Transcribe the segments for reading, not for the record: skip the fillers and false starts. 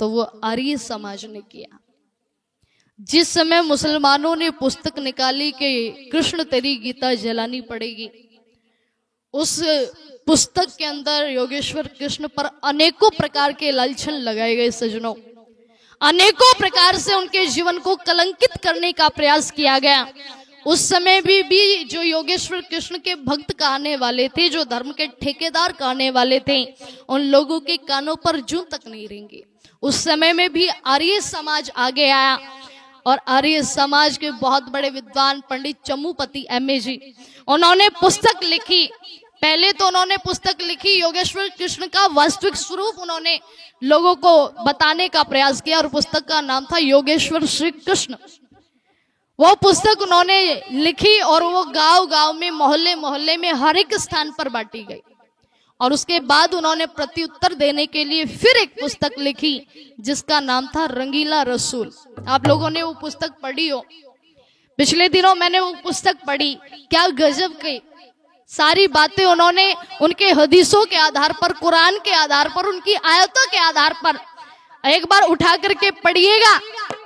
तो वो आर्य समाज ने किया। जिस समय मुसलमानों ने पुस्तक निकाली कि कृष्ण तेरी गीता जलानी पड़ेगी, उस पुस्तक के अंदर योगेश्वर कृष्ण पर अनेकों प्रकार के लांछन लगाए गए सज्जनों, अनेकों प्रकार से उनके जीवन को कलंकित करने का प्रयास किया गया। उस समय भी जो योगेश्वर कृष्ण के भक्त कहने वाले थे, जो धर्म के ठेकेदार कहने वाले थे, उन लोगों के कानों पर जूं तक नहीं रेंगे। उस समय में भी आर्य समाज आगे आया और आर्य समाज के बहुत बड़े विद्वान पंडित चम्मूपति एमए जी, उन्होंने पुस्तक लिखी। पहले तो उन्होंने पुस्तक लिखी, योगेश्वर कृष्ण का वास्तविक स्वरूप उन्होंने लोगों को बताने का प्रयास किया और पुस्तक का नाम था योगेश्वर श्री कृष्ण। वो पुस्तक उन्होंने लिखी और वो गांव गांव में, मोहल्ले मोहल्ले में, हर एक स्थान पर बांटी गई। और उसके बाद उन्होंने प्रत्युत्तर देने के लिए फिर एक पुस्तक लिखी जिसका नाम था रंगीला रसूल। आप लोगों ने वो पुस्तक पढ़ी हो, पिछले दिनों मैंने वो पुस्तक पढ़ी। क्या गजब की सारी बातें उन्होंने उनके हदीसों के आधार पर, कुरान के आधार पर, उनकी आयतों के आधार पर एक बार उठा करके पढ़िएगा।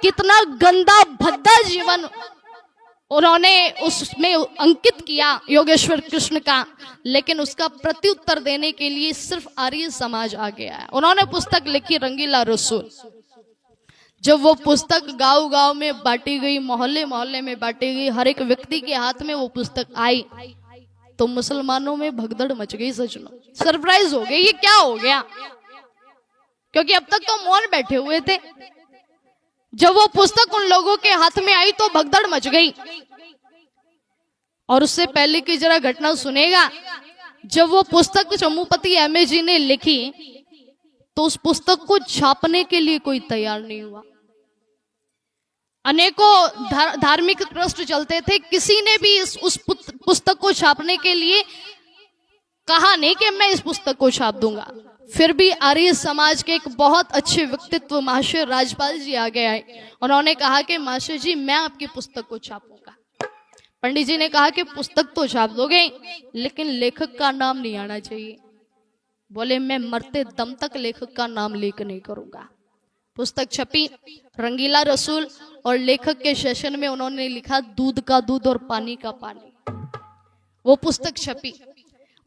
कितना गंदा भद्दा जीवन उन्होंने उसमें अंकित किया योगेश्वर कृष्ण का, लेकिन उसका प्रत्युत्तर देने के लिए सिर्फ आर्य समाज आगे आया। उन्होंने पुस्तक लिखी रंगीला रसूल। जब वो पुस्तक गांव गांव में बांटी गई, मोहल्ले मोहल्ले में बांटी गई, हर एक व्यक्ति के हाथ में वो पुस्तक आई, तो मुसलमानों में भगदड़ मच गई सज्जनों। सरप्राइज हो गए, ये क्या हो गया, क्योंकि अब तक तो मौन बैठे हुए थे। जब वो पुस्तक उन लोगों के हाथ में आई तो भगदड़ मच गई। और उससे पहले की जरा घटना सुनेगा। जब वो पुस्तक चम्मूपति एमए जी ने लिखी तो उस पुस्तक को छापने के लिए कोई तैयार नहीं हुआ। अनेकों धार्मिक ट्रस्ट चलते थे, किसी ने भी उस पुस्तक को छापने के लिए कहा नहीं कि मैं इस पुस्तक को छाप दूंगा। फिर भी आर्य समाज के एक बहुत अच्छे व्यक्तित्व महाशय राजपाल जी आगे आए। उन्होंने कहा कि महाशय जी, मैं आपकी पुस्तक को छापूंगा। पंडित जी ने कहा कि पुस्तक तो छाप दोगे, लेकिन लेखक का नाम नहीं आना चाहिए। बोले, मैं मरते दम तक लेखक का नाम लीक नहीं करूंगा। पुस्तक छपी रंगीला रसूल, और लेखक के सेशन में उन्होंने लिखा दूध का दूध और पानी का पानी। वो पुस्तक छपी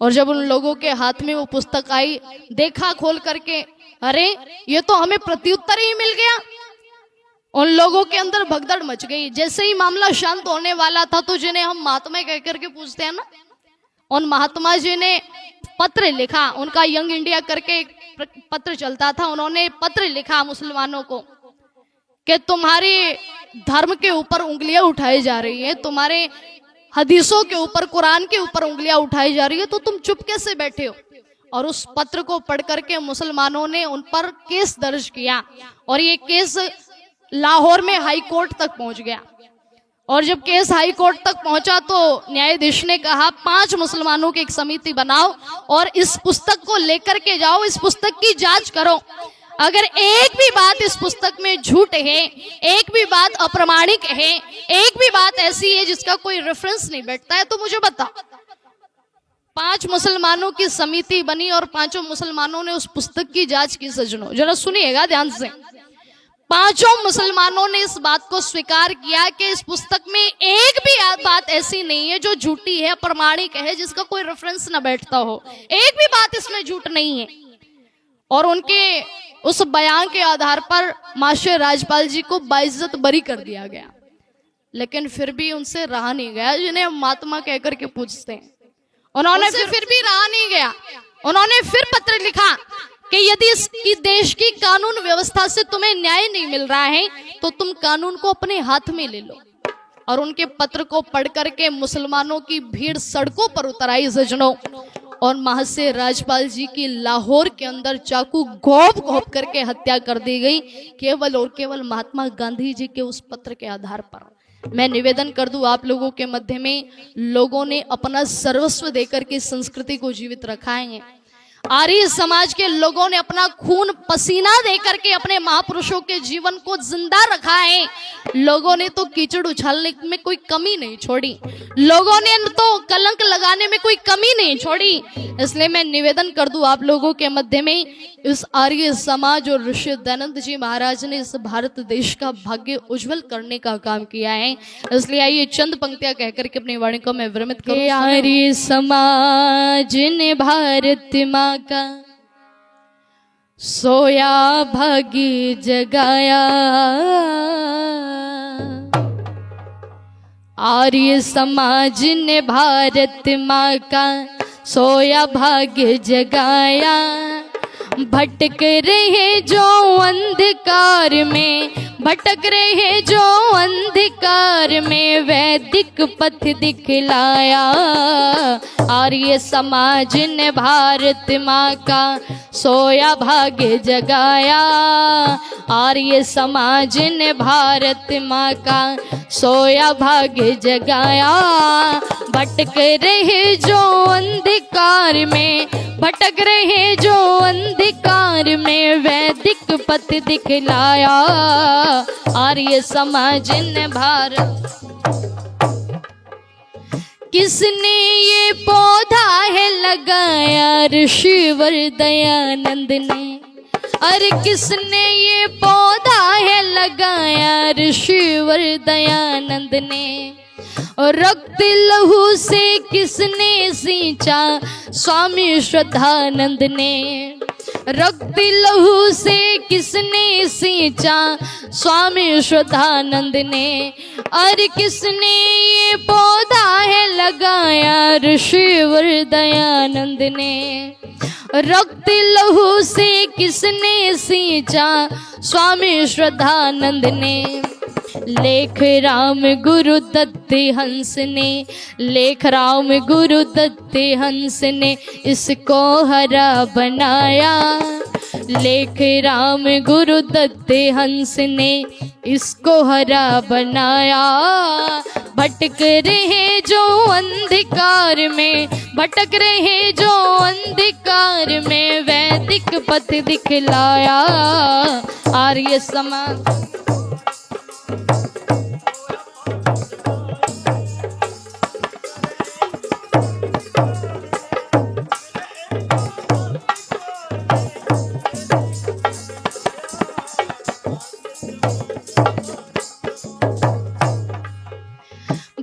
और जब उन लोगों के हाथ में वो पुस्तक आई, देखा खोल करके, अरे ये तो हमें प्रत्युत्तर ही मिल गया। उन लोगों के अंदर भगदड़ मच गई। जैसे ही मामला शांत होने वाला था तो जिन्हें हम महात्मा कह करके पूछते हैं ना, उन महात्मा जी ने पत्र लिखा। उनका यंग इंडिया करके एक पत्र चलता था। उन्होंने पत्र लिखा मुसलमानों को कि तुम्हारे धर्म के ऊपर उंगलियां उठाई जा रही है, तुम्हारे हदीसों के ऊपर, कुरान के ऊपर उंगलियां उठाई जा रही है, तो तुम चुप कैसे बैठे हो। और उस पत्र को पढ़ करके मुसलमानों ने उन पर केस दर्ज किया और ये केस लाहौर में हाई कोर्ट तक पहुंच गया। और जब केस हाई कोर्ट तक पहुंचा तो न्यायाधीश ने कहा 5 मुसलमानों की एक समिति बनाओ और इस पुस्तक को लेकर के जाओ, इस पुस्तक की जांच करो। अगर एक भी बात इस पुस्तक में झूठ है, एक भी बात अप्रामाणिक है, एक भी बात ऐसी है जिसका कोई रेफरेंस नहीं बैठता है, तो मुझे बताओ। 5 मुसलमानों की समिति बनी और 5 मुसलमानों ने उस पुस्तक की जांच की। सज्जनों जरा सुनिएगा ध्यान से। 5 मुसलमानों ने इस बात को स्वीकार किया कि इस पुस्तक में एक भी बात ऐसी नहीं है जो झूठी है, अप्रामाणिक है, जिसका कोई रेफरेंस न बैठता हो। एक भी बात इसमें झूठ नहीं है। और उनके उस बयान के आधार पर महाशय राजपाल जी को बाइज्जत बरी कर दिया गया। लेकिन फिर भी उनसे रहा नहीं गया, जिन्हें हम महात्मा कहकर के पूछते हैं। उन्होंने फिर भी रहा नहीं गया। उन्होंने फिर पत्र लिखा कि यदि इसकी देश की कानून व्यवस्था से तुम्हें न्याय नहीं मिल रहा है तो तुम कानून को अपने हाथ में ले लो। और उनके पत्र को पढ़ करके मुसलमानों की भीड़ सड़कों पर उतर आई सज्जनों, और महाशय राजपाल जी की लाहौर के अंदर चाकू घोंप घोंप करके हत्या कर दी गई, केवल और केवल महात्मा गांधी जी के उस पत्र के आधार पर। मैं निवेदन कर दूं आप लोगों के मध्य में, लोगों ने अपना सर्वस्व देकर के संस्कृति को जीवित रखा है। आर्य समाज के लोगों ने अपना खून पसीना दे करके अपने महापुरुषों के जीवन को जिंदा रखा है। लोगों ने तो कीचड़ उछालने में कोई कमी नहीं छोड़ी, लोगों ने तो कलंक लगाने में कोई कमी नहीं छोड़ी। इसलिए मैं निवेदन कर दूं आप लोगों के मध्य में, इस आर्य समाज और ऋषि दयानंद जी महाराज ने इस भारत देश का भाग्य उज्जवल करने का काम किया है। इसलिए आइए चंद पंक्तियां कहकर के अपनी वाणी को मैं विरमित करूं। आर्य समाज ने भारत माँ का सोया भाग्य जगाया, आर्य समाज ने भारत माँ का सोया भाग्य जगाया। भटक रहे जो अंधकार में, भटक रहे जो अंधकार में, वैदिक पथ दिखलाया। आर्य समाज ने भारत माँ का सोया भाग्य जगाया, आर्य समाज ने भारत माँ का सोया भाग्य जगाया। भटक रहे जो अंधकार में, भटक रहे जो अंधकार में, वैदिक पथ दिखलाया। आर्य समाज ने भारत, किसने ये पौधा है लगाया, ऋषिवर दयानंद ने। अरे किसने ये पौधा है लगाया, ऋषिवर दयानंद ने। और रक्त लहू से किसने सींचा, स्वामी श्रद्धानंद ने। रक्त लहू से किसने सींचा, स्वामी श्रद्धानंद ने। अरे किसने ये पौधा है लगाया, ऋषिवर दयानंद ने। रक्त लहू से किसने सींचा, स्वामी श्रद्धानंद ने। लेख राम गुरु दत्त हंस ने, लेख राम गुरु दत्त हंस ने इसको हरा बनाया। लेख राम गुरु दत्त हंस ने इसको हरा बनाया। भटक रहे जो अंधकार में, भटक रहे जो अंधकार में, वैदिक पथ दिखलाया। आर्य समाज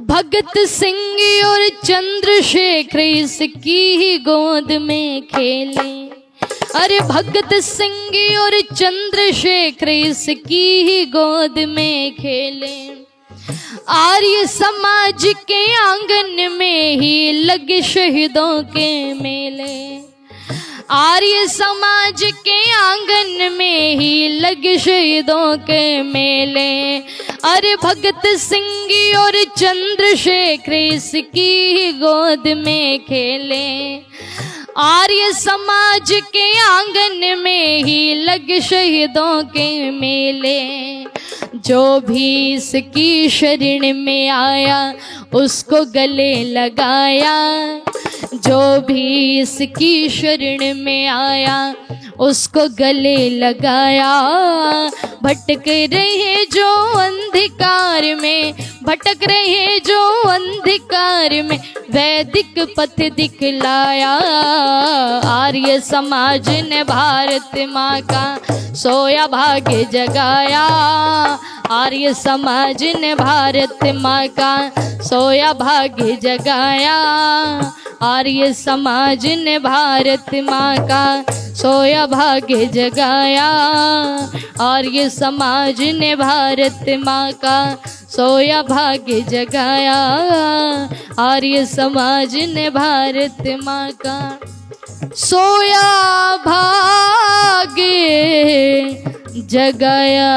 भगत सिंह और चंद्रशेखर इसकी ही गोद में खेले। अरे भगत सिंह और चंद्रशेखर इसकी ही गोद में खेले। आर्य समाज के आंगन में ही लगे शहीदों के मेले। आर्य समाज के आंगन में ही लगे शहीदों के मेले। अरे भगत सिंह और चंद्रशेखर इसकी गोद में खेले। आर्य समाज के आंगन में ही लगे शहीदों के मेले। जो भी इसकी शरण में आया उसको गले लगाया। जो भी इसकी शरण में आया उसको गले लगाया। भटक रहे जो अंधकार में, भटक रहे जो अंधकार में, वैदिक पथ दिखलाया। आर्य समाज ने भारत माँ का सोया भाग्य जगाया। आर्य समाज ने भारत माँ का सोया भाग्य जगाया। आर्य समाज ने भारत माँ का सोया भाग्य जगाया। आर्य समाज ने भारत माँ का सोया भाग्य जगाया। आर्य समाज ने भारत माँ का सोया भाग्य जगाया।